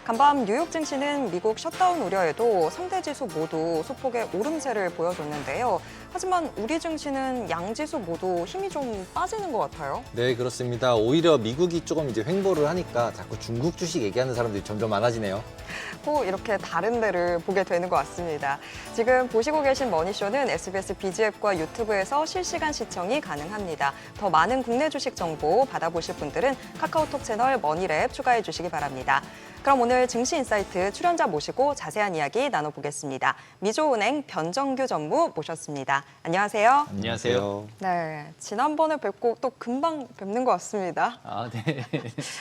간밤 뉴욕 증시는 미국 셧다운 우려에도 상대 지수 모두 소폭의 오름세를 보여줬는데요. 하지만 우리 증시는 양지수 모두 힘이 좀 빠지는 것 같아요. 네, 그렇습니다. 오히려 미국이 조금 이제 횡보를 하니까 자꾸 중국 주식 얘기하는 사람들이 점점 많아지네요. 꼭 이렇게 다른 데를 보게 되는 것 같습니다. 지금 보시고 계신 머니쇼는 SBS BG앱과 유튜브에서 실시간 시청이 가능합니다. 더 많은 국내 주식 정보 받아보실 분들은 카카오톡 채널 머니랩 추가해 주시기 바랍니다. 그럼 오늘 증시인사이트 출연자 모시고 자세한 이야기 나눠보겠습니다. 미조은행 변정규 전무 모셨습니다. 안녕하세요. 안녕하세요. 네, 지난번에 뵙고 또 금방 뵙는 것 같습니다. 아, 네.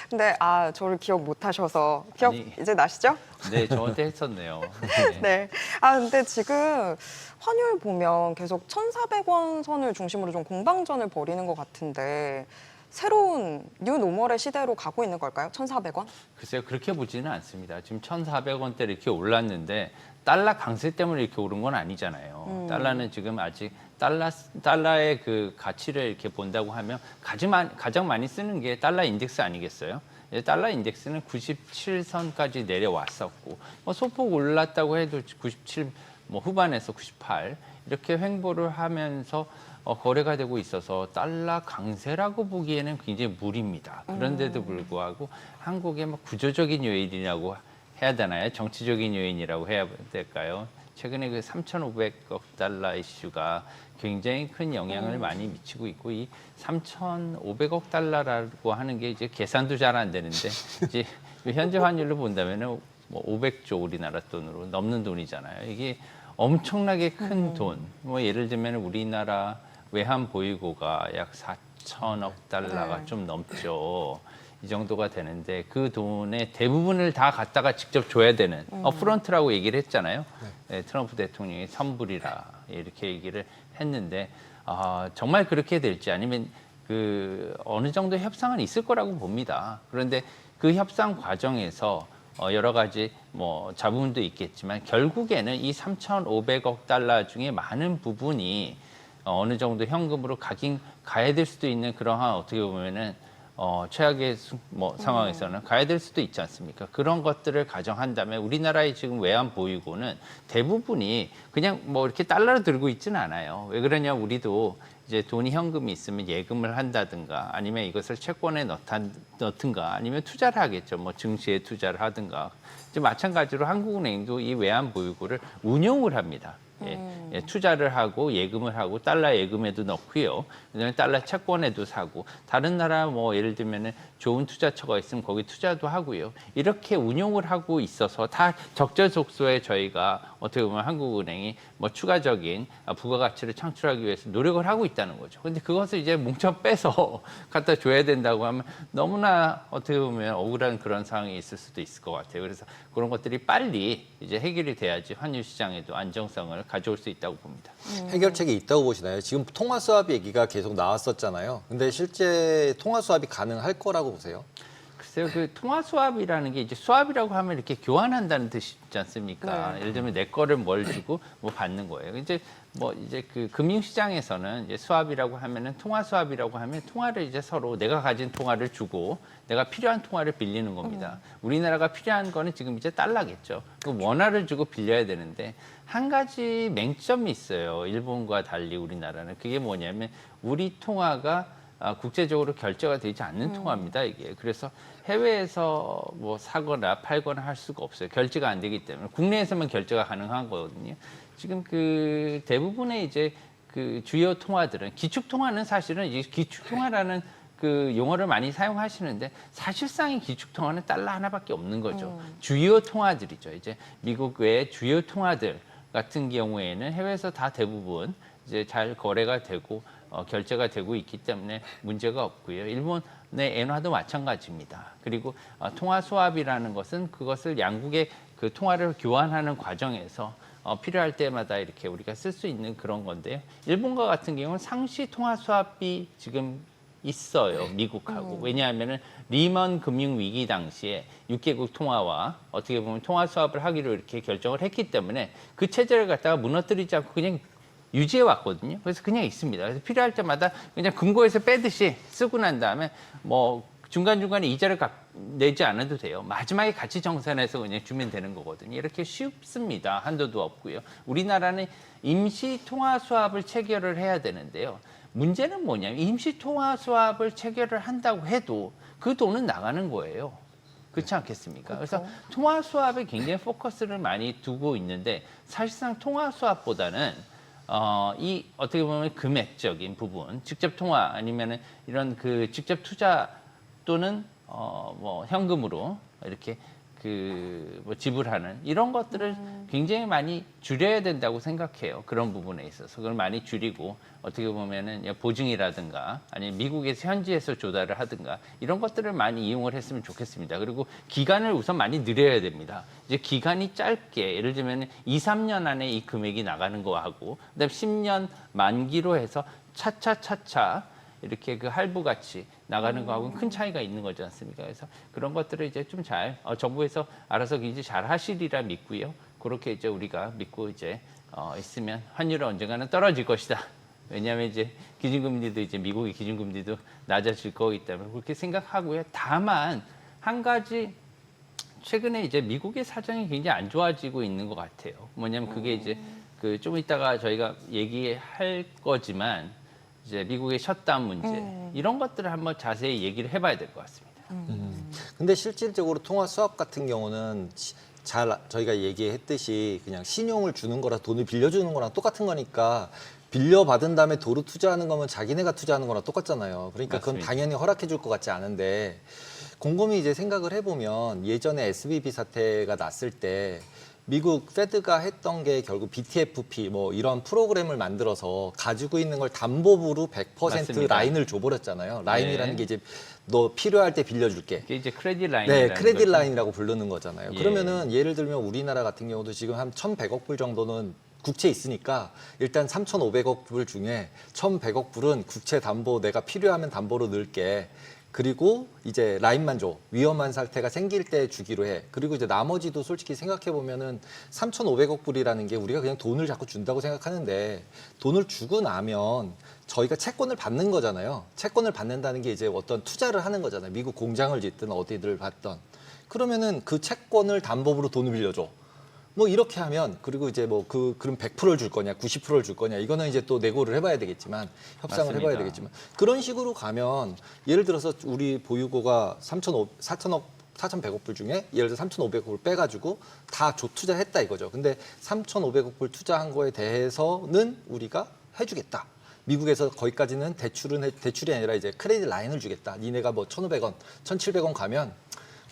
근데 저를 기억 못 하셔서 기억 아니. 이제 나시죠? 네, 저한테 했었네요. 네. 네. 근데 지금 환율 보면 계속 1,400원 선을 중심으로 좀 공방전을 벌이는 것 같은데 새로운 뉴노멀의 시대로 가고 있는 걸까요? 1,400원? 글쎄요, 그렇게 보지는 않습니다. 지금 1,400원대 이렇게 올랐는데 달러 강세 때문에 이렇게 오른 건 아니잖아요. 달러는 지금 아직 달러의 그 가치를 이렇게 본다고 하면 가장 많이 쓰는 게 달러 인덱스 아니겠어요? 달러 인덱스는 97선까지 내려왔었고 소폭 올랐다고 해도 97 후반에서 98 이렇게 횡보를 하면서 거래가 되고 있어서 달러 강세라고 보기에는 굉장히 무리입니다. 그런데도 불구하고 한국의 구조적인 요인이라고 해야 되나요? 정치적인 요인이라고 해야 될까요? 최근에 그 3,500억 달러 이슈가 굉장히 큰 영향을 많이 미치고 있고 이 3,500억 달러라고 하는 게 이제 계산도 잘 안 되는데 이제 현재 환율로 본다면은 500조 우리나라 돈으로 넘는 돈이잖아요. 이게 엄청나게 큰 돈. 예를 들면 우리나라 외환 보유고가 약 4천억 달러가 좀 넘죠. 이 정도가 되는데 그 돈의 대부분을 다 갖다가 직접 줘야 되는 업프런트라고 얘기를 했잖아요. 네, 트럼프 대통령이 선불이라 이렇게 얘기를 했는데 정말 그렇게 될지 아니면 그 어느 정도 협상은 있을 거라고 봅니다. 그런데 그 협상 과정에서 여러 가지 잡음도 있겠지만 결국에는 이 3,500억 달러 중에 많은 부분이 어느 정도 현금으로 가야 될 수도 있는 그러한 어떻게 보면은 최악의 상황에서는 가야 될 수도 있지 않습니까? 그런 것들을 가정한다면 우리나라의 지금 외환 보유고는 대부분이 그냥 이렇게 달러로 들고 있지는 않아요. 왜 그러냐? 우리도 이제 돈이 현금이 있으면 예금을 한다든가 아니면 이것을 채권에 넣든가 아니면 투자를 하겠죠. 증시에 투자를 하든가. 이제 마찬가지로 한국은행도 이 외환 보유고를 운용을 합니다. 투자를 하고 예금을 하고 달러 예금에도 넣고요. 그다음에 달러 채권에도 사고 다른 나라 예를 들면은 좋은 투자처가 있으면 거기 투자도 하고요. 이렇게 운용을 하고 있어서 다 적재적소에 저희가 어떻게 보면 한국은행이 추가적인 부가가치를 창출하기 위해서 노력을 하고 있다는 거죠. 근데 그것을 이제 뭉쳐 빼서 갖다 줘야 된다고 하면 너무나 어떻게 보면 억울한 그런 상황이 있을 수도 있을 것 같아요. 그래서 그런 것들이 빨리 이제 해결이 돼야지 환율 시장에도 안정성을 가져올 수 있다고 봅니다. 해결책이 있다고 보시나요? 지금 통화 수합 얘기가 계속 나왔었잖아요. 근데 실제 통화 수합이 가능할 거라고 보세요? 글쎄요, 그 통화 수합이라는 게 이제 수합이라고 하면 이렇게 교환한다는 뜻이지 않습니까? 네. 예를 들면 내 거를 뭘 주고 받는 거예요. 이제 그 금융시장에서는 이제 수합이라고 하면은 통화 수합이라고 하면 통화를 이제 서로 내가 가진 통화를 주고 내가 필요한 통화를 빌리는 겁니다. 우리나라가 필요한 거는 지금 이제 달러겠죠. 그 원화를 주고 빌려야 되는데 한 가지 맹점이 있어요. 일본과 달리 우리나라는 그게 뭐냐면 우리 통화가 국제적으로 결제가 되지 않는 통화입니다, 이게. 그래서 해외에서 사거나 팔거나 할 수가 없어요. 결제가 안 되기 때문에. 국내에서만 결제가 가능한 거거든요. 지금 그 대부분의 이제 그 주요 통화들은 기축통화는 사실은 이제 기축통화라는 그 용어를 많이 사용하시는데 사실상의 기축통화는 달러 하나밖에 없는 거죠. 주요 통화들이죠. 이제 미국 외의 주요 통화들 같은 경우에는 해외에서 다 대부분 이제 잘 거래가 되고 결제가 되고 있기 때문에 문제가 없고요. 일본의 엔화도 마찬가지입니다. 그리고 통화 수합이라는 것은 그것을 양국의 그 통화를 교환하는 과정에서 필요할 때마다 이렇게 우리가 쓸 수 있는 그런 건데요. 일본과 같은 경우는 상시 통화 수합이 지금 있어요, 미국하고. 왜냐하면은 리먼 금융 위기 당시에 6개국 통화와 어떻게 보면 통화 수합을 하기로 이렇게 결정을 했기 때문에 그 체제를 갖다가 무너뜨리지 않고 그냥 유지해 왔거든요. 그래서 그냥 있습니다. 그래서 필요할 때마다 그냥 금고에서 빼듯이 쓰고 난 다음에 중간중간에 이자를 내지 않아도 돼요. 마지막에 같이 정산해서 그냥 주면 되는 거거든요. 이렇게 쉽습니다. 한도도 없고요. 우리나라는 임시 통화 수합을 체결을 해야 되는데요. 문제는 뭐냐면 임시 통화 수합을 체결을 한다고 해도 그 돈은 나가는 거예요. 그렇지 않겠습니까? 그렇죠. 그래서 통화 수합에 굉장히 포커스를 많이 두고 있는데 사실상 통화 수합보다는 이 어떻게 보면 금액적인 부분, 직접 통화 아니면은 이런 그 직접 투자 또는 뭐 현금으로 이렇게 뭐 지불하는 이런 것들을 굉장히 많이 줄여야 된다고 생각해요. 그런 부분에 있어서 그걸 많이 줄이고 어떻게 보면은 보증이라든가 아니면 미국에서 현지에서 조달을 하든가 이런 것들을 많이 이용을 했으면 좋겠습니다. 그리고 기간을 우선 많이 늘려야 됩니다. 이제 기간이 짧게 예를 들면 2, 3년 안에 이 금액이 나가는 거하고 그다음에 10년 만기로 해서 차차차차 이렇게 그 할부같이 나가는 거하고는 큰 차이가 있는 거지 않습니까? 그래서 그런 것들을 이제 좀 잘 정부에서 알아서 이제 잘 하시리라 믿고요. 그렇게 이제 우리가 믿고 이제 있으면 환율은 언젠가는 떨어질 것이다. 왜냐하면 이제 기준금리도 이제 미국의 기준금리도 낮아질 거기 때문에 그렇게 생각하고요. 다만 한 가지 최근에 이제 미국의 사정이 굉장히 안 좋아지고 있는 것 같아요. 뭐냐면 그게 이제 그 좀 이따가 저희가 얘기할 거지만 이제 미국의 셧다운 문제 이런 것들을 한번 자세히 얘기를 해봐야 될 것 같습니다. 근데 실질적으로 통화 수합 같은 경우는 잘 저희가 얘기했듯이 그냥 신용을 주는 거랑 돈을 빌려주는 거랑 똑같은 거니까 빌려받은 다음에 도로 투자하는 거면 자기네가 투자하는 거랑 똑같잖아요. 그러니까 그건 맞습니다. 당연히 허락해 줄 것 같지 않은데 곰곰이 이제 생각을 해보면 예전에 SVB 사태가 났을 때 미국 페드가 했던 게 결국 BTFP 뭐 이런 프로그램을 만들어서 가지고 있는 걸 담보부로 100% 맞습니다. 라인을 줘버렸잖아요. 라인이라는 네. 게 이제 너 필요할 때 빌려줄게. 이게 이제 크레딧 라인. 네, 크레딧 라인이라고 부르는 거잖아요. 예. 그러면은 예를 들면 우리나라 같은 경우도 지금 한 1,100억 불 정도는 국채 있으니까 일단 3,500억 불 중에 1,100억 불은 국채 담보 내가 필요하면 담보로 넣을게. 그리고 이제 라인만 줘. 위험한 사태가 생길 때 주기로 해. 그리고 이제 나머지도 솔직히 생각해 보면은 3,500억 불이라는 게 우리가 그냥 돈을 자꾸 준다고 생각하는데 돈을 주고 나면 저희가 채권을 받는 거잖아요. 채권을 받는다는 게 이제 어떤 투자를 하는 거잖아요. 미국 공장을 짓든 어디를 받던. 그러면은 그 채권을 담보로 돈을 빌려줘. 뭐 이렇게 하면 그리고 이제 뭐 그럼 100%를 줄 거냐, 90%를 줄 거냐 이거는 이제 또 내고를 해봐야 되겠지만 협상을 맞습니다. 해봐야 되겠지만 그런 식으로 가면 예를 들어서 우리 보유고가 4,100억 불 중에 예를 들어 3,500억 불 빼가지고 다 투자했다 이거죠. 근데 3,500억 불 투자한 거에 대해서는 우리가 해주겠다. 미국에서 거기까지는 대출이 아니라 이제 크레딧 라인을 주겠다. 니네가 뭐 1,500원, 1,700원 가면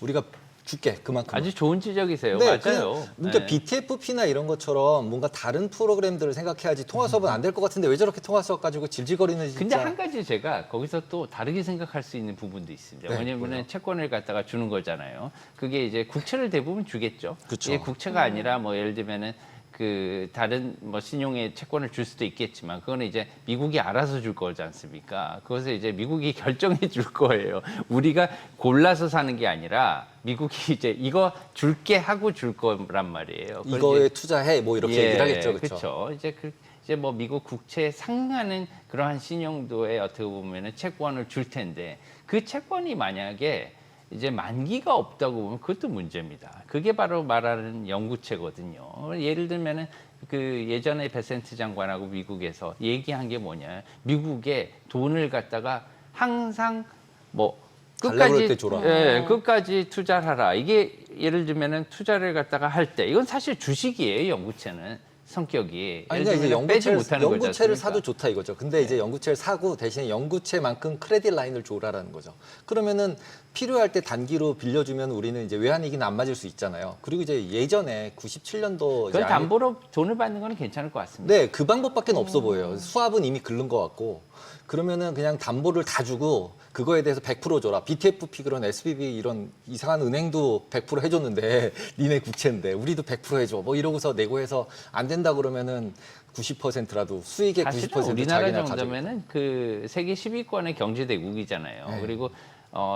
우리가 줄게 그만큼. 아주 좋은 지적이세요. 네, 맞아요. 그러니까 네. BTFP나 이런 것처럼 뭔가 다른 프로그램들을 생각해야지 통화 수업은 안 될 것 같은데 왜 저렇게 통화 수업 가지고 질질거리는 진짜. 근데 한 가지 제가 거기서 또 다르게 생각할 수 있는 부분도 있습니다. 네, 왜냐면은 뭐요? 채권을 갖다가 주는 거잖아요. 그게 이제 국채를 대부분 주겠죠. 그쵸. 이게 국채가 아니라 뭐 예를 들면은 그 다른 뭐 신용의 채권을 줄 수도 있겠지만 그거는 이제 미국이 알아서 줄 거지 않습니까? 그것을 이제 미국이 결정해 줄 거예요. 우리가 골라서 사는 게 아니라 미국이 이제 이거 줄게 하고 줄 거란 말이에요. 그걸 이거에 이제 투자해 뭐 이렇게 얘기를 하겠죠. 그렇죠. 그렇죠. 이제 뭐 미국 국채에 상응하는 그러한 신용도의 어떻게 보면은 채권을 줄 텐데 그 채권이 만약에 이제 만기가 없다고 보면 그것도 문제입니다. 그게 바로 말하는 영구채거든요. 예를 들면은 그 예전에 베센트 장관하고 미국에서 얘기한 게 뭐냐. 미국에 돈을 갖다가 항상 뭐 달라고 그럴 끝까지 때 줘라. 예, 끝까지 투자를 하라. 이게 예를 들면은 투자를 갖다가 할 때 이건 사실 주식이에요. 영구채는. 성격이 아니, 예를 그러니까 이제 들면 빼지 못하는 거지 영구채를 않습니까? 사도 좋다 이거죠. 근데 이제 영구채를 사고 대신에 영구채만큼 크레딧 라인을 줘라라는 거죠. 그러면은 필요할 때 단기로 빌려주면 우리는 이제 외환위기는 안 맞을 수 있잖아요. 그리고 이제 예전에 97년도 그건 담보로 돈을 받는 거는 괜찮을 것 같습니다. 네, 그 방법밖에 없어 보여요. 수합은 이미 긁는 것 같고. 그러면은 그냥 담보를 다 주고 그거에 대해서 100% 줘라. BTFP 그런 SBB 이런 이상한 은행도 100% 해줬는데 니네 국채인데 우리도 100% 해줘. 뭐 이러고서 내고해서 안 된다 그러면은 90%라도 수익의 90% 사실은 우리나라 자기네 가지고. 정도면은 그 세계 10위권의 경제대국이잖아요. 네. 그리고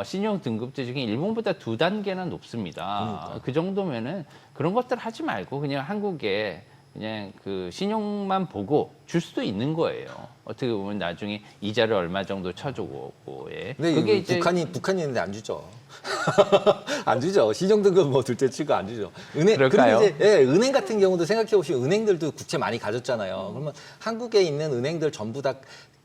신용 등급제 중에 일본보다 2단계나 높습니다. 그러니까요. 그 정도면은 그런 것들 하지 말고 그냥 한국에 그냥 그 신용만 보고 줄 수도 있는 거예요. 어떻게 보면 나중에 이자를 얼마 정도 쳐주고, 예. 근데 그게 이제 북한이 있는데 안 주죠. 안 주죠. 신용등급 뭐 둘째 치고 안 주죠. 그럴까요? 그리고 이제 은행 같은 경우도 생각해 보시면 은행들도 국채 많이 가졌잖아요. 그러면 한국에 있는 은행들 전부 다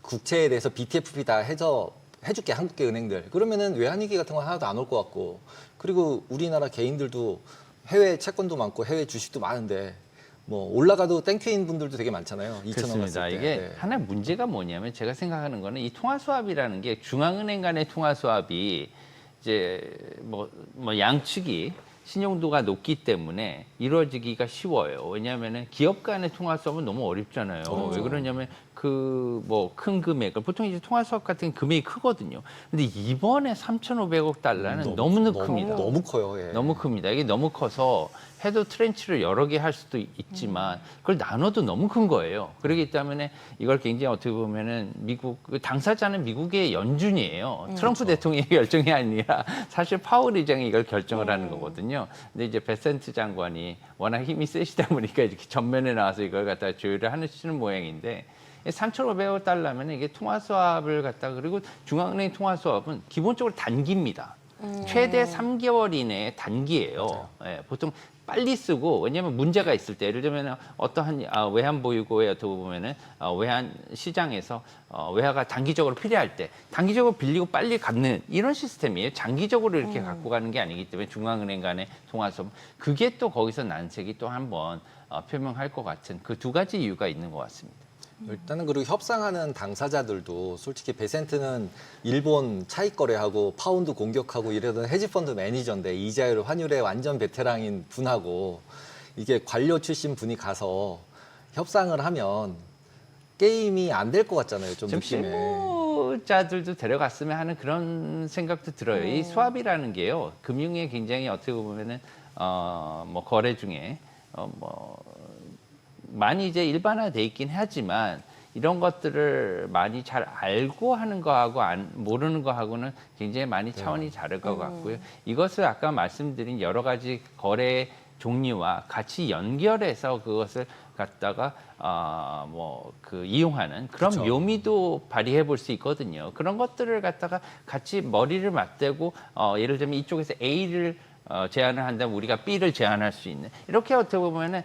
국채에 대해서 BTFP 다 해줄게 한국계 은행들. 그러면은 외환위기 같은 거 하나도 안 올 것 같고. 그리고 우리나라 개인들도 해외 채권도 많고 해외 주식도 많은데 뭐 올라가도 땡큐인 분들도 되게 많잖아요. 2천 원 그렇습니다. 갔을 때. 이게 네. 하나 문제가 뭐냐면 제가 생각하는 거는 이 통화 수합이라는 게 중앙은행 간의 통화 수합이 이제 뭐 양측이 신용도가 높기 때문에 이루어지기가 쉬워요. 왜냐하면 기업 간의 통화 수합은 너무 어렵잖아요. 왜 그러냐면 그 뭐 큰 금액을 보통 이제 통화 수합 같은 금액이 크거든요. 근데 이번에 3,500억 달러는 너무 큽니다. 너무 커요. 예. 너무 큽니다. 이게 너무 커서 헤드 트렌치를 여러 개 할 수도 있지만 그걸 나눠도 너무 큰 거예요. 그렇기 때문에 이걸 굉장히 어떻게 보면은 그 당사자는 미국의 연준이에요. 트럼프 대통령의 결정이 아니라 사실 파월 의장이 이걸 결정을 하는 거거든요. 근데 이제 베센트 장관이 워낙 힘이 세시다 보니까 이렇게 전면에 나와서 이걸 갖다가 조율을 하시는 모양인데 3,500억 달러면 이게 통화 수합을 갖다가 그리고 중앙은행 통화 수합은 기본적으로 단기입니다. 최대 3개월 이내의 단기예요. 예, 보통 빨리 쓰고 왜냐하면 문제가 있을 때 예를 들면 어떠한 외환 보유고에 어떻게 보면은 외환 시장에서 외화가 단기적으로 필요할 때 단기적으로 빌리고 빨리 갚는 이런 시스템이에요. 장기적으로 이렇게 갖고 가는 게 아니기 때문에 중앙은행 간의 통화수합 그게 또 거기서 난색이 또 한번 표명할 것 같은 그 두 가지 이유가 있는 것 같습니다. 일단은 그리고 협상하는 당사자들도 솔직히 베센트는 일본 차익 거래하고 파운드 공격하고 이러던 헤지펀드 매니저인데 이자율 환율에 완전 베테랑인 분하고 이게 관료 출신 분이 가서 협상을 하면 게임이 안 될 것 같잖아요. 좀 느낌에. 실무자들도 데려갔으면 하는 그런 생각도 들어요. 이 수합이라는 게요. 금융에 굉장히 어떻게 보면은 뭐 거래 중에 많이 이제 일반화돼 있긴 하지만 이런 것들을 많이 잘 알고 하는 거하고 모르는 거하고는 굉장히 많이 차원이 다를 것 같고요. 이것을 아까 말씀드린 여러 가지 거래 종류와 같이 연결해서 그것을 갖다가 이용하는 그런 그쵸. 묘미도 발휘해 볼 수 있거든요. 그런 것들을 갖다가 같이 머리를 맞대고 예를 들면 이쪽에서 A를 제안을 한다면 우리가 B를 제안할 수 있는 이렇게 어떻게 보면은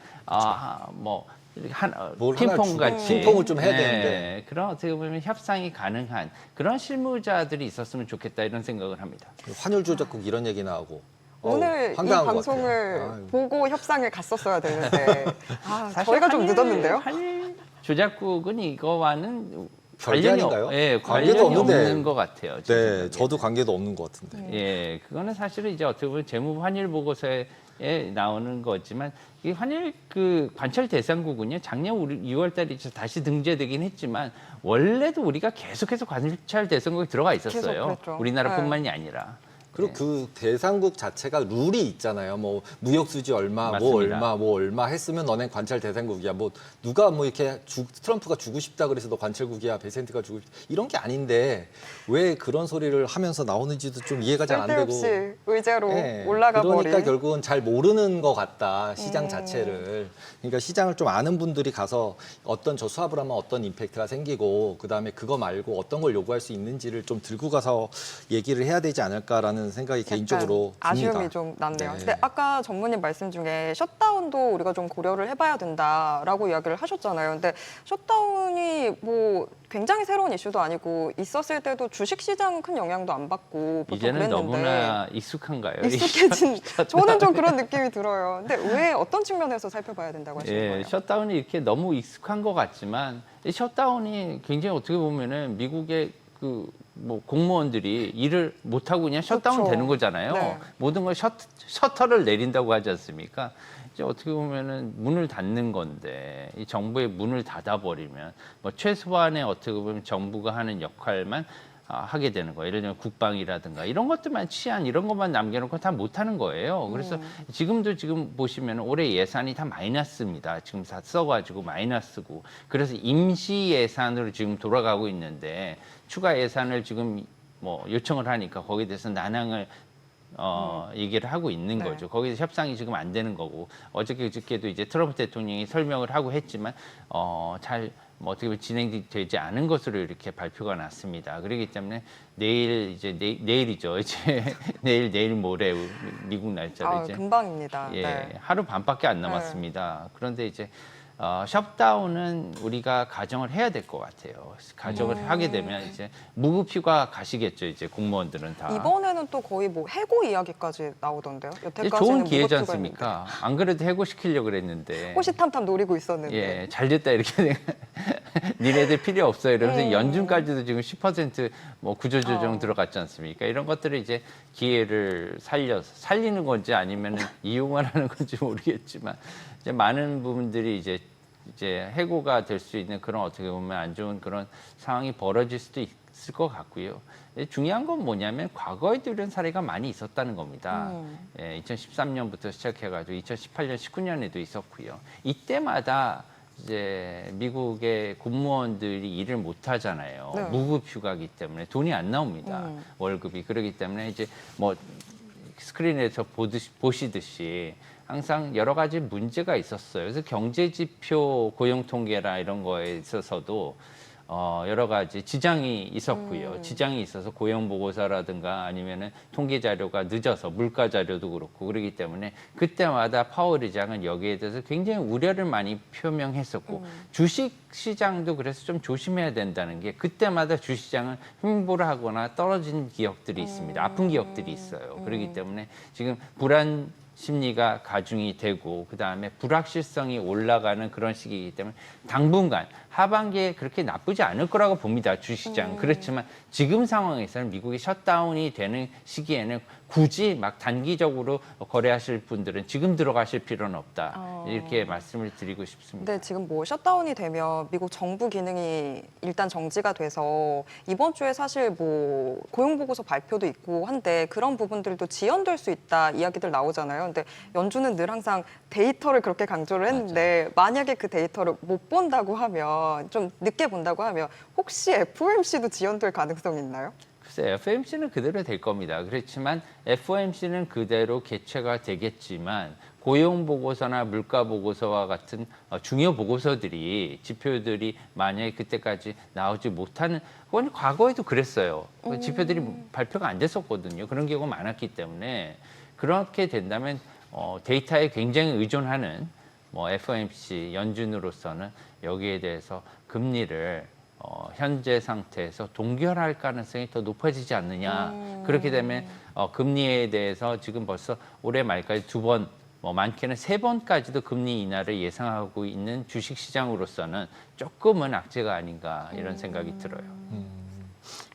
핑퐁 같이 핑퐁을 좀 해야 되는데 그런 어떻게 보면 협상이 가능한 그런 실무자들이 있었으면 좋겠다 이런 생각을 합니다. 환율 조작국 이런 얘기 나오고 오늘 이 황당한 것 방송을 같아요. 아유. 보고 협상을 갔었어야 되는데 저희가 좀 늦었는데요. 한일 조작국은 이거와는 별개 관련이 아닌가요? 관련이 관계도 없는데. 없는 것 같아요. 제 네, 생각에는. 저도 관계도 없는 것 같은데. 예, 그거는 사실은 이제 어떻게 보면 재무 환율 보고서에 나오는 거지만 이 환율 그 관철 대상국은요 작년 6월달에 다시 등재되긴 했지만 원래도 우리가 계속해서 관철 대상국에 들어가 있었어요. 계속 그랬죠. 우리나라뿐만이 아니라. 그리고 그 대상국 자체가 룰이 있잖아요. 뭐 무역 수지 얼마, 맞습니다. 뭐 얼마 했으면 너넨 관찰 대상국이야. 뭐 누가 뭐 이렇게 트럼프가 주고 싶다 그래서 너 관찰국이야. 베센트가 주고 싶다. 이런 게 아닌데 왜 그런 소리를 하면서 나오는지도 좀 이해가 잘 안 되고. 쓸데없이 의제로 네, 올라가 그러니까 버린. 결국은 잘 모르는 것 같다 시장 자체를. 그러니까 시장을 좀 아는 분들이 가서 어떤 저 수합을 하면 어떤 임팩트가 생기고 그 다음에 그거 말고 어떤 걸 요구할 수 있는지를 좀 들고 가서 얘기를 해야 되지 않을까라는 생각이 개인적으로 듭니다. 아쉬움이 좀 남네요. 네. 근데 아까 전무님 말씀 중에 셧다운도 우리가 좀 고려를 해봐야 된다라고 이야기를 하셨잖아요. 근데 셧다운이 뭐 굉장히 새로운 이슈도 아니고 있었을 때도 주식 시장은 큰 영향도 안 받고 보통 이제는 그랬는데 너무나 익숙한가요? 익숙해진 저는 좀 그런 느낌이 들어요. 근데 왜 어떤 측면에서 살펴봐야 된다고 하시는 예, 거예요? 셧다운이 이렇게 너무 익숙한 것 같지만 이 셧다운이 굉장히 어떻게 보면은 미국의 그 뭐 공무원들이 일을 못 하고 그냥 셧다운 그렇죠. 되는 거잖아요. 네. 모든 걸 셔터를 내린다고 하지 않습니까? 이제 어떻게 보면은 문을 닫는 건데 이 정부의 문을 닫아버리면 뭐 최소한의 어떻게 보면 정부가 하는 역할만 하게 되는 거예요. 예를 들면 국방이라든가 이런 것들만 취한 이런 것만 남겨놓고 다 못하는 거예요. 그래서 지금 보시면 올해 예산이 다 마이너스입니다. 지금 다 써가지고 마이너스고 그래서 임시 예산으로 지금 돌아가고 있는데 추가 예산을 지금 뭐 요청을 하니까 거기에 대해서 난항을 얘기를 하고 있는 네. 거죠. 거기서 협상이 지금 안 되는 거고 어저께도 이제 트럼프 대통령이 설명을 하고 했지만 잘 뭐 어떻게 보면 진행되지 않은 것으로 이렇게 발표가 났습니다. 그렇기 때문에 내일 이제 내일이죠. 이제 내일 모레 미국 날짜로 이제 금방입니다. 예, 네. 하루 반밖에 안 남았습니다. 그런데 이제 셧다운은 우리가 가정을 해야 될 것 같아요. 가정을 하게 되면 이제 무급휴가 가시겠죠. 이제 공무원들은 다. 이번에는 또 거의 뭐 해고 이야기까지 나오던데요. 이제 여태까지는 좋은 기회지 무급휴가 않습니까? 안 그래도 해고시키려고 그랬는데. 있는데. 호시탐탐 노리고 있었는데. 예, 잘 됐다 이렇게 니네들 필요 없어요. 이러면서 연준까지도 지금 10%뭐 구조조정 들어갔지 않습니까? 이런 것들을 이제 기회를 살리는 건지 아니면 이용을 하는 건지 모르겠지만 이제 많은 부분들이 이제 해고가 될 수 있는 그런 어떻게 보면 안 좋은 그런 상황이 벌어질 수도 있을 것 같고요. 중요한 건 뭐냐면 과거에도 이런 사례가 많이 있었다는 겁니다. 2013년부터 시작해가지고 2018년, 19년에도 있었고요. 이때마다 이제 미국의 공무원들이 일을 못 하잖아요. 네. 무급휴가기 때문에 돈이 안 나옵니다. 월급이. 그렇기 때문에 이제 뭐 스크린에서 보시듯이 항상 여러 가지 문제가 있었어요. 그래서 경제지표, 고용통계라 이런 거에 있어서도 여러 가지 지장이 있었고요. 지장이 있어서 고용보고서라든가 아니면은 통계 자료가 늦어서 물가 자료도 그렇고 그러기 때문에 그때마다 파월 의장은 여기에 대해서 굉장히 우려를 많이 표명했었고 주식 시장도 그래서 좀 조심해야 된다는 게 그때마다 주시장은 횡보를 하거나 떨어진 기업들이 있습니다. 아픈 기업들이 있어요. 그렇기 때문에 지금 불안 심리가 가중이 되고 그다음에 불확실성이 올라가는 그런 시기이기 때문에 당분간 하반기에 그렇게 나쁘지 않을 거라고 봅니다. 주식시장. 그렇지만 지금 상황에서는 미국이 셧다운이 되는 시기에는 굳이 막 단기적으로 거래하실 분들은 지금 들어가실 필요는 없다. 이렇게 말씀을 드리고 싶습니다. 근데 지금 뭐 셧다운이 되면 미국 정부 기능이 일단 정지가 돼서 이번 주에 사실 뭐 고용보고서 발표도 있고 한데 그런 부분들도 지연될 수 있다 이야기들 나오잖아요. 근데 연준은 늘 항상 데이터를 그렇게 강조를 했는데 만약에 그 데이터를 못 본다고 하면 좀 늦게 본다고 하면 혹시 FOMC도 지연될 가능성이 있나요? 글쎄 FOMC는 그대로 될 겁니다. 그렇지만 FOMC는 그대로 개최가 되겠지만 고용 보고서나 물가 보고서와 같은 중요 보고서들이 지표들이 만약에 그때까지 나오지 못하는 그건 과거에도 그랬어요. 지표들이 발표가 안 됐었거든요. 그런 경우가 많았기 때문에 그렇게 된다면 데이터에 굉장히 의존하는 뭐 FOMC 연준으로서는 여기에 대해서 금리를 현재 상태에서 동결할 가능성이 더 높아지지 않느냐. 그렇게 되면 금리에 대해서 지금 벌써 올해 말까지 2번, 뭐 많게는 3번까지도 금리 인하를 예상하고 있는 주식시장으로서는 조금은 악재가 아닌가 이런 생각이 들어요.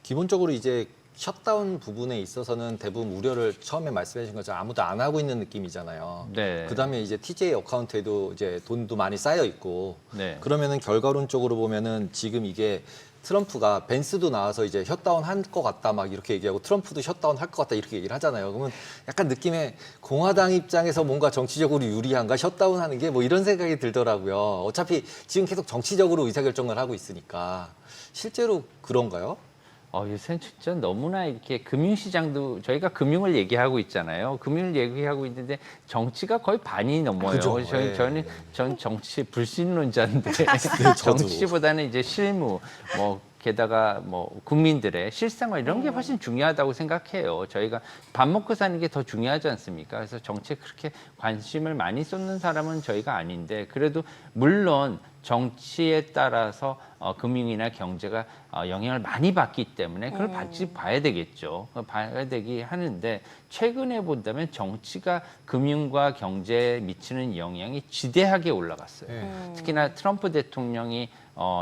기본적으로 이제 셧다운 부분에 있어서는 대부분 우려를 처음에 말씀해 주신 것처럼 아무도 안 하고 있는 느낌이잖아요. 네. 그다음에 이제 TJ 어카운트에도 이제 돈도 많이 쌓여 있고 네. 그러면은 결과론적으로 보면은 지금 이게 트럼프가 벤스도 나와서 이제 셧다운 할 것 같다 막 이렇게 얘기하고 트럼프도 셧다운 할 것 같다 이렇게 얘기를 하잖아요. 그러면 약간 느낌에 공화당 입장에서 뭔가 정치적으로 유리한가 셧다운 하는 게 뭐 이런 생각이 들더라고요. 어차피 지금 계속 정치적으로 의사결정을 하고 있으니까 실제로 그런가요? 요새 진짜 너무나 이렇게 금융시장도 저희가 금융을 얘기하고 있잖아요. 금융을 얘기하고 있는데 정치가 거의 반이 넘어요. 그죠. 전 정치 불신론자인데 저도. 정치보다는 이제 실무 뭐 게다가 뭐 국민들의 실생활 이런 게 훨씬 중요하다고 생각해요. 저희가 밥 먹고 사는 게 더 중요하지 않습니까? 그래서 정치에 그렇게 관심을 많이 쏟는 사람은 저희가 아닌데 그래도 물론 정치에 따라서 금융이나 경제가 영향을 많이 받기 때문에 그걸 봐야 되겠죠. 봐야 되기 하는데 최근에 본다면 정치가 금융과 경제에 미치는 영향이 지대하게 올라갔어요. 특히나 트럼프 대통령이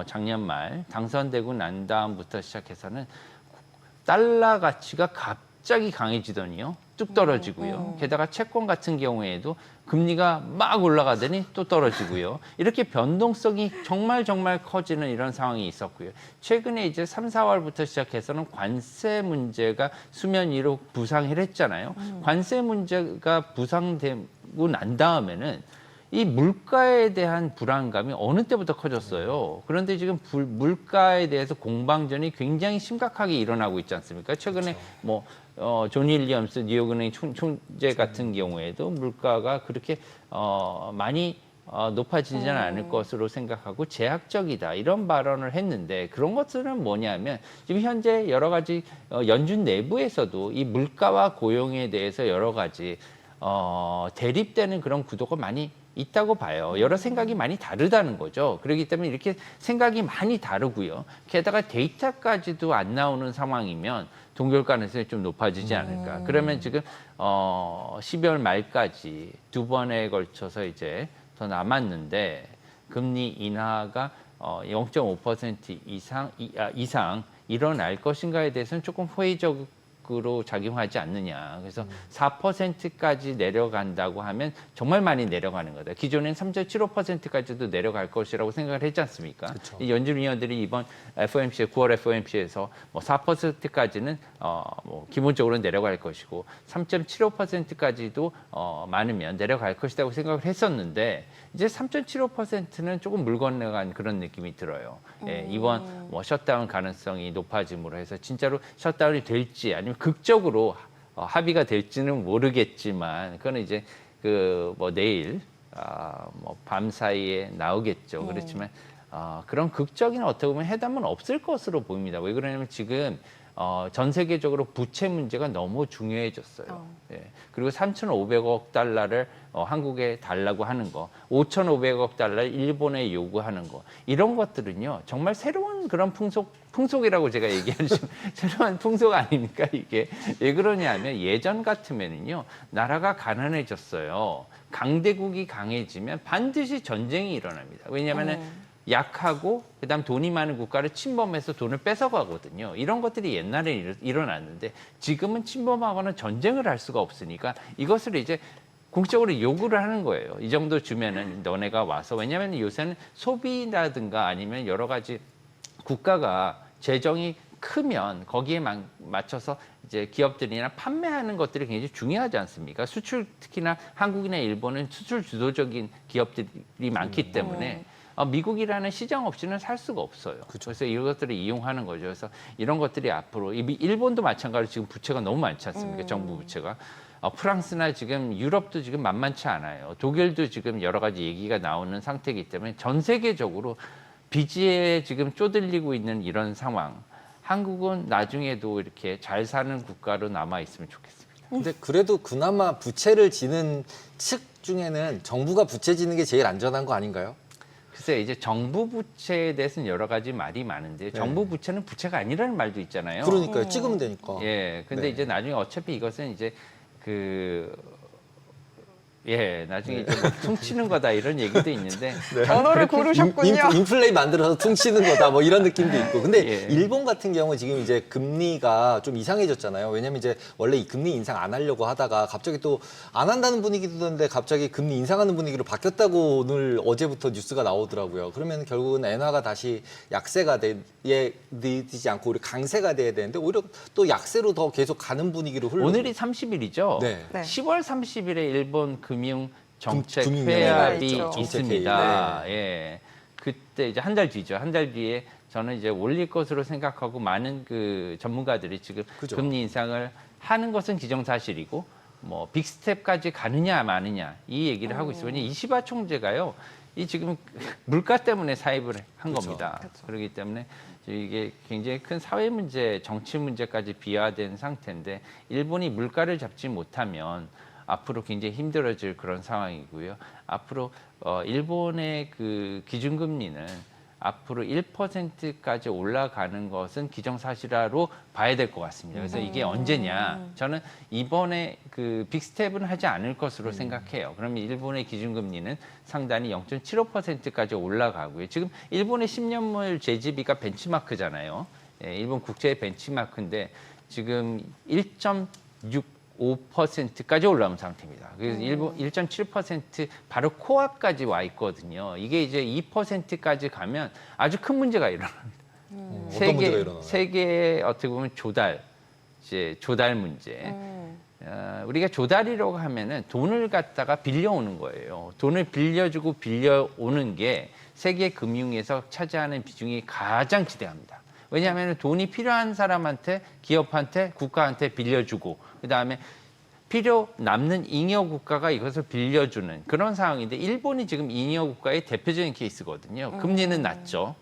작년 말 당선되고 난 다음부터 시작해서는 달러 가치가 갑자기 강해지더니요. 뚝 떨어지고요. 게다가 채권 같은 경우에도 금리가 막 올라가더니 또 떨어지고요. 이렇게 변동성이 정말 커지는 이런 상황이 있었고요. 최근에 이제 3, 4월부터 시작해서는 관세 문제가 수면 위로 부상을 했잖아요. 관세 문제가 부상되고 난 다음에는 이 물가에 대한 불안감이 어느 때부터 커졌어요. 그런데 지금 물가에 대해서 공방전이 굉장히 심각하게 일어나고 있지 않습니까? 최근에 뭐 존 윌리엄스 뉴욕은행 총재 같은 경우에도 물가가 그렇게 많이 높아지지는 않을 것으로 생각하고 제약적이다 이런 발언을 했는데 그런 것들은 뭐냐면 지금 현재 여러 가지 연준 내부에서도 이 물가와 고용에 대해서 여러 가지 대립되는 그런 구도가 많이 있다고 봐요. 여러 생각이 많이 다르다는 거죠. 그렇기 때문에 이렇게 생각이 많이 다르고요. 게다가 데이터까지도 안 나오는 상황이면 동결 가능성이 좀 높아지지 않을까. 그러면 지금 12월 말까지 두 번에 걸쳐서 이제 더 남았는데 금리 인하가 0.5% 이상 일어날 것인가에 대해서는 조금 회의적으로 작용하지 않느냐. 그래서 4%까지 내려간다고 하면 정말 많이 내려가는 거다. 기존엔 3.75%까지도 내려갈 것이라고 생각을 했지 않습니까? 그쵸. 이 연준위원들이 이번 FOMC, 9월 FOMC에서 뭐 4%까지는 뭐 기본적으로 내려갈 것이고 3.75%까지도 많으면 내려갈 것이라고 생각을 했었는데 이제 3.75%는 조금 물 건너간 그런 느낌이 들어요. 예, 이번 뭐 셧다운 가능성이 높아짐으로 해서 진짜로 셧다운이 될지 아니면 극적으로 합의가 될지는 모르겠지만 그거는 이제 그 뭐 내일 뭐 밤 사이에 나오겠죠. 그렇지만 그런 극적인 어떻게 보면 해답은 없을 것으로 보입니다. 왜 그러냐면 지금 전 세계적으로 부채 문제가 너무 중요해졌어요. 예. 그리고 3,500억 달러를 한국에 달라고 하는 거, 5,500억 달러를 일본에 요구하는 거, 이런 것들은요, 정말 새로운 그런 풍속이라고 제가 얘기하는 새로운 풍속 아닙니까, 이게? 왜 그러냐면 예전 같으면은요, 나라가 가난해졌어요. 강대국이 강해지면 반드시 전쟁이 일어납니다. 왜냐면은 약하고 그다음 돈이 많은 국가를 침범해서 돈을 뺏어가거든요. 이런 것들이 옛날에 일어났는데 지금은 침범하거나 전쟁을 할 수가 없으니까 이것을 이제 공식적으로 요구를 하는 거예요. 이 정도 주면은 너네가 와서 왜냐하면 요새는 소비라든가 아니면 여러 가지 국가가 재정이 크면 거기에 맞춰서 이제 기업들이나 판매하는 것들이 굉장히 중요하지 않습니까? 수출 특히나 한국이나 일본은 수출 주도적인 기업들이 많기 때문에 미국이라는 시장 없이는 살 수가 없어요. 그래서 이것들을 이용하는 거죠. 그래서 이런 것들이 앞으로 일본도 마찬가지로 지금 부채가 너무 많지 않습니까? 정부 부채가. 프랑스나 지금 유럽도 지금 만만치 않아요. 독일도 지금 여러 가지 얘기가 나오는 상태이기 때문에 전 세계적으로 빚에 지금 쪼들리고 있는 이런 상황. 한국은 나중에도 이렇게 잘 사는 국가로 남아 있으면 좋겠습니다. 근데 그래도 그나마 부채를 지는 측 중에는 정부가 부채 지는 게 제일 안전한 거 아닌가요? 글쎄 이제 정부 부채에 대해서는 여러 가지 말이 많은데 정부 부채는 부채가 아니라는 말도 있잖아요. 그러니까요. 찍으면 되니까. 예, 근데 네. 이제 나중에 어차피 이것은 이제 나중에 이제 뭐 퉁치는 거다 이런 얘기도 있는데 언어를 고르셨군요. 인플레이 만들어서 퉁치는 거다 뭐 이런 느낌도 있고. 근데 예. 일본 같은 경우 지금 이제 금리가 좀 이상해졌잖아요. 왜냐면 이제 원래 이 금리 인상 안 하려고 하다가 갑자기 또 안 한다는 분위기던데 갑자기 금리 인상하는 분위기로 바뀌었다고 오늘 어제부터 뉴스가 나오더라고요. 그러면 결국은 엔화가 다시 약세가 되지 않고 우리 강세가 돼야 되는데 오히려 또 약세로 더 계속 가는 분위기로 흘러. 오늘이 30일이죠. 네. 네. 10월 30일에 일본 금융 정책 금융위원회가 회합이 있죠. 있습니다. 예. 그때 이제 한 달 뒤죠. 한 달 뒤에 저는 이제 올릴 것으로 생각하고 많은 그 전문가들이 지금 그죠. 금리 인상을 하는 것은 기정사실이고 뭐 빅스텝까지 가느냐 마느냐 이 얘기를 하고 있어요. 왜냐면 이시바 총재가요. 이 지금 물가 때문에 사입을 한 그쵸. 겁니다. 그렇기 때문에 이게 굉장히 큰 사회 문제, 정치 문제까지 비화된 상태인데 일본이 물가를 잡지 못하면 앞으로 굉장히 힘들어질 그런 상황이고요. 앞으로 일본의 그 기준금리는 앞으로 1%까지 올라가는 것은 기정사실화로 봐야 될 것 같습니다. 그래서 이게 언제냐? 저는 이번에 그 빅스텝은 하지 않을 것으로 생각해요. 그러면 일본의 기준금리는 상단이 0.75%까지 올라가고요. 지금 일본의 10년물 재지비가 벤치마크잖아요. 예, 일본 국채의 벤치마크인데 지금 1.65%까지 올라온 상태입니다. 그래서 일본 1.7% 바로 코앞까지 와 있거든요. 이게 이제 2%까지 가면 아주 큰 문제가 일어납니다. 어떤 문제가 일어나나요? 세계의 어떻게 보면 조달 문제. 우리가 조달이라고 하면은 돈을 갖다가 빌려오는 거예요. 돈을 빌려주고 빌려오는 게 세계 금융에서 차지하는 비중이 가장 지대합니다. 왜냐하면 돈이 필요한 사람한테, 기업한테, 국가한테 빌려주고 그다음에 필요 남는 잉여 국가가 이것을 빌려주는 그런 상황인데 일본이 지금 잉여 국가의 대표적인 케이스거든요. 금리는 낮죠.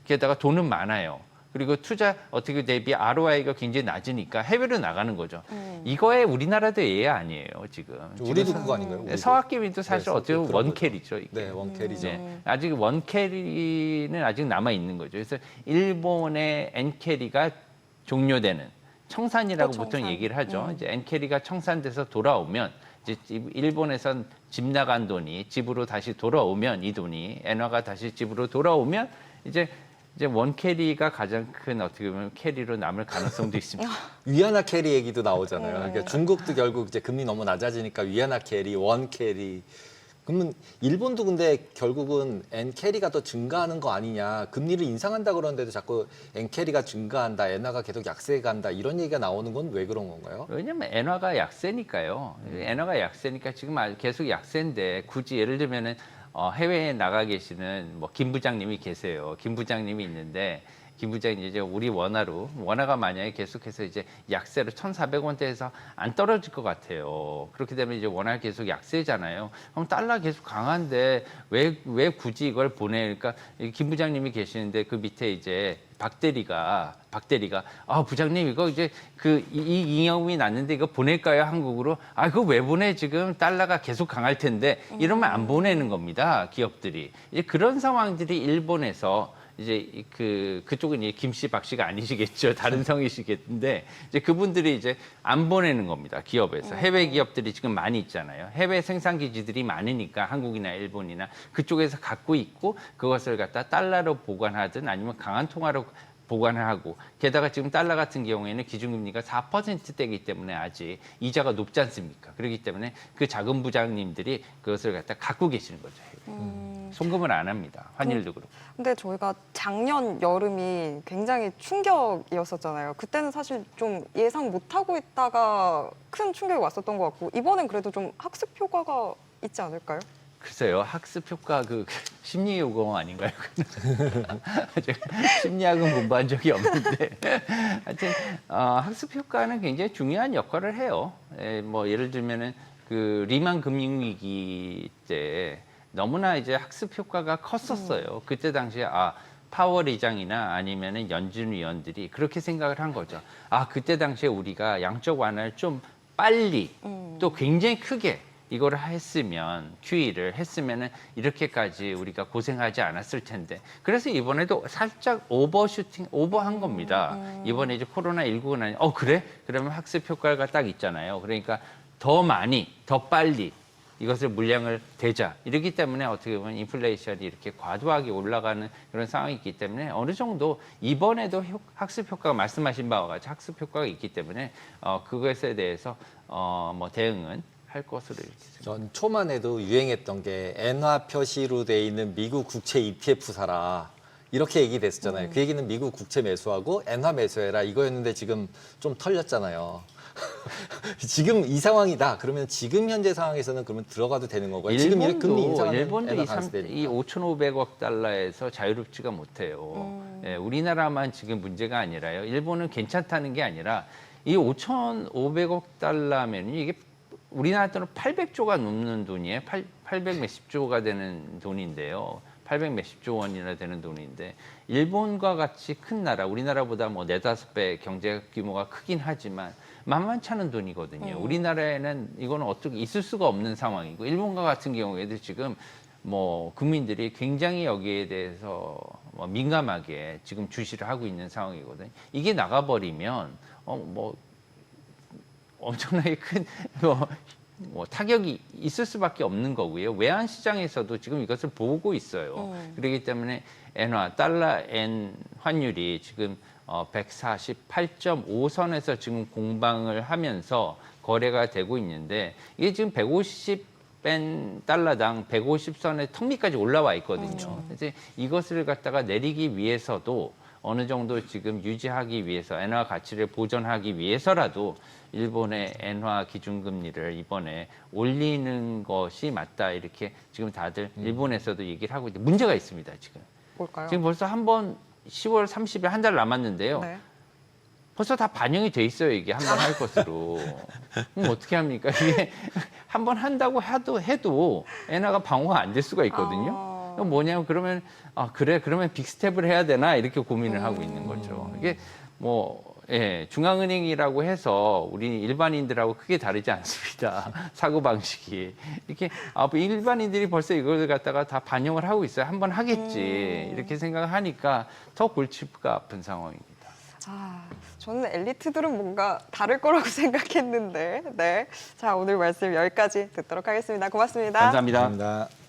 게다가 돈은 많아요. 그리고 투자 어떻게 대비 ROI가 굉장히 낮으니까 해외로 나가는 거죠. 이거에 우리나라도 예외 아니에요, 지금. 우리도 그거 아닌가요? 우리도. 서학기빈도 사실 네, 어떻게 보면 그런 원캐리죠. 이게. 네, 원캐리죠. 아직 원캐리는 아직 남아 있는 거죠. 그래서 일본의 엔캐리가 종료되는 청산이라고 또 보통 청산. 얘기를 하죠. 이제 엔캐리가 청산돼서 돌아오면 이제 일본에선 집 나간 돈이 집으로 다시 돌아오면 이 돈이 엔화가 다시 집으로 돌아오면 이제 원캐리가 가장 큰 어떻게 보면 캐리로 남을 가능성도 있습니다. 위안화 캐리 얘기도 나오잖아요. 그러니까 중국도 결국 이제 금리 너무 낮아지니까 위안화 캐리, 원 캐리. 그러면 일본도 근데 결국은 엔 캐리가 더 증가하는 거 아니냐. 금리를 인상한다 그러는데도 자꾸 엔 캐리가 증가한다. 엔화가 계속 약세간다. 이런 얘기가 나오는 건 왜 그런 건가요? 왜냐면 엔화가 약세니까요. 엔화가 약세니까 지금 계속 약세인데 굳이 예를 들면은 해외에 나가 계시는 뭐 김 부장님이 계세요. 김 부장님이 있는데 김 부장님 이제 우리 원화가 만약에 계속해서 이제 약세로 1,400원대에서 안 떨어질 것 같아요. 그렇게 되면 이제 원화가 계속 약세잖아요. 그럼 달러 계속 강한데 왜 굳이 이걸 보내? 그러니까 김 부장님이 계시는데 그 밑에 이제 박 대리가 부장님 이거 이제 이 잉여금이 났는데 이거 보낼까요 한국으로? 그거 왜 보내? 지금 달러가 계속 강할 텐데 이러면 안 보내는 겁니다 기업들이. 이제 그런 상황들이 일본에서 이제 그쪽은 이제 김씨 박씨가 아니시겠죠. 다른 성이시겠는데 이제 그분들이 이제 안 보내는 겁니다. 기업에서. 해외 기업들이 지금 많이 있잖아요. 해외 생산 기지들이 많으니까 한국이나 일본이나 그쪽에서 갖고 있고 그것을 갖다 달러로 보관하든 아니면 강한 통화로 보관을 하고 게다가 지금 달러 같은 경우에는 기준금리가 4%대이기 때문에 아직 이자가 높지 않습니까? 그렇기 때문에 그 자금 부장님들이 그것을 갖다 갖고 계시는 거죠. 송금을 안 합니다. 환율도 그렇고. 근데 저희가 작년 여름이 굉장히 충격이었었잖아요. 그때는 사실 좀 예상 못하고 있다가 큰 충격이 왔었던 것 같고 이번엔 그래도 좀 학습 효과가 있지 않을까요? 글쎄요, 학습 효과 심리 요강 아닌가요? 제가 심리학은 공부한 적이 없는데 하여튼 학습 효과는 굉장히 중요한 역할을 해요. 뭐 예를 들면은 그 리만 금융위기 때 너무나 이제 학습 효과가 컸었어요. 그때 당시에 파월 의장이나 아니면은 연준 위원들이 그렇게 생각을 한 거죠. 그때 당시에 우리가 양적 완화를 좀 빨리 또 굉장히 크게 이거를 했으면 QE를 했으면은 이렇게까지 우리가 고생하지 않았을 텐데 그래서 이번에도 살짝 오버한 겁니다. 이번에 이제 코로나19가 나니 그래? 그러면 학습 효과가 딱 있잖아요. 그러니까 더 많이 더 빨리 이것을 물량을 대자 이러기 때문에 어떻게 보면 인플레이션이 이렇게 과도하게 올라가는 그런 상황이 있기 때문에 어느 정도 이번에도 학습 효과가 말씀하신 바와 같이 학습 효과가 있기 때문에 그것에 대해서 뭐 대응은 할 것으로 이렇게 생각합니다. 전 초만 해도 유행했던 게 엔화 표시로 돼 있는 미국 국채 ETF 사라. 이렇게 얘기됐었잖아요. 그 얘기는 미국 국채 매수하고 엔화 매수해라 이거였는데 지금 좀 털렸잖아요. 지금 이 상황이다. 그러면 지금 현재 상황에서는 그러면 들어가도 되는 건가요? 지금 이렇게 금리 인상하면 일본도 엔화 강세되니까. 이 5,500억 달러에서 자유롭지가 못해요. 우리나라만 지금 문제가 아니라요. 일본은 괜찮다는 게 아니라 이 5,500억 달러면 이게 우리나라 돈은 800조가 넘는 돈이에요. 800 몇십 조가 되는 돈인데요. 800 몇십 조 원이나 되는 돈인데 일본과 같이 큰 나라, 우리나라보다 뭐 4-5배 경제 규모가 크긴 하지만 만만치 않은 돈이거든요. 우리나라에는 이거는 어떻게 있을 수가 없는 상황이고 일본과 같은 경우에도 지금 뭐 국민들이 굉장히 여기에 대해서 뭐 민감하게 지금 주시를 하고 있는 상황이거든요. 이게 나가버리면 뭐 엄청나게 큰 뭐 타격이 있을 수밖에 없는 거고요. 외환 시장에서도 지금 이것을 보고 있어요. 그렇기 때문에 달러 엔 환율이 지금 148.5선에서 지금 공방을 하면서 거래가 되고 있는데 이게 지금 150엔 달러당 150선의 턱 밑까지 올라와 있거든요. 그래서 이것을 갖다가 내리기 위해서도 어느 정도 지금 유지하기 위해서 엔화 가치를 보존하기 위해서라도 일본의 엔화 기준금리를 이번에 올리는 것이 맞다 이렇게 지금 다들 일본에서도 얘기를 하고 있는데 문제가 있습니다 지금. 뭘까요? 지금 벌써 한 번 10월 30일 한 달 남았는데요. 네. 벌써 다 반영이 돼 있어요. 이게 한 번 할 것으로. 그럼 어떻게 합니까? 이게 한 번 한다고 해도 엔화가 방어가 안 될 수가 있거든요. 그럼 뭐냐면 그러면 그래 그러면 빅스텝을 해야 되나 이렇게 고민을 하고 있는 거죠. 이게 뭐 중앙은행이라고 해서 우리 일반인들하고 크게 다르지 않습니다. 사고 방식이 이렇게 일반인들이 벌써 이걸 갖다가 다 반영을 하고 있어요. 한 번 하겠지 이렇게 생각을 하니까 더 골치가 아픈 상황입니다. 저는 엘리트들은 뭔가 다를 거라고 생각했는데, 네. 자, 오늘 말씀 여기까지 듣도록 하겠습니다. 고맙습니다. 감사합니다. 감사합니다.